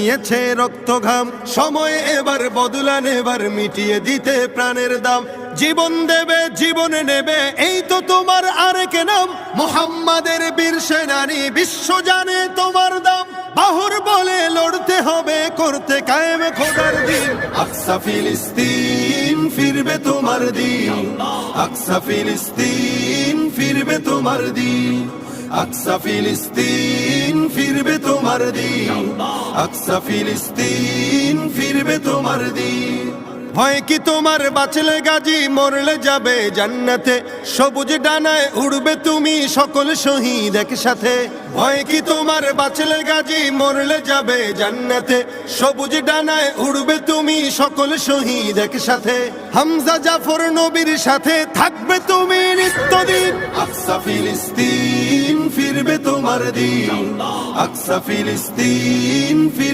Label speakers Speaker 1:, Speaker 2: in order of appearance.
Speaker 1: ঝরিয়েছে রক্ত ঘাম, সময় এবার বদলা নেবার, মিটিয়ে দিতে প্রাণের দাম। জীবন দেবে জীবনে নেবে, এই তো তোমার আরেক নাম। মুহাম্মাদের বীর সেনানী, বিশ্ব জানে তোমার দাম। বাহুর বলে লড়তে হবে, করতে কায়েম খোদার দিন। আকসা ফিলিস্তিন ফিরবে তোমার দিন, আকসা ফিলিস্তিন ফিরবে তোমার দিন, আকসা ফিলিস্তিন ফিরবে তোমার দিন, আকসা ফিলিস্তিন ফিরবে তোমার দিন। ভয় কি তোমার বাঁচলে গাজী, মরলে যাবে জান্নাতে। সবুজ ডানায় উড়বে তুমি সকল শহীদ একসাথে। ভয় কি তোমার বাঁচলে গাজী, মরলে যাবে জান্নাতে। সবুজ ডানায় উড়বে তুমি সকল শহীদ একসাথে। হামজা জাফর নবীর সাথে থাকবে তুমি নিত্যদিন। আকসা ফিলিস্তিন ফিরবে তোমার দিন, আকসা ফিলিস্তিন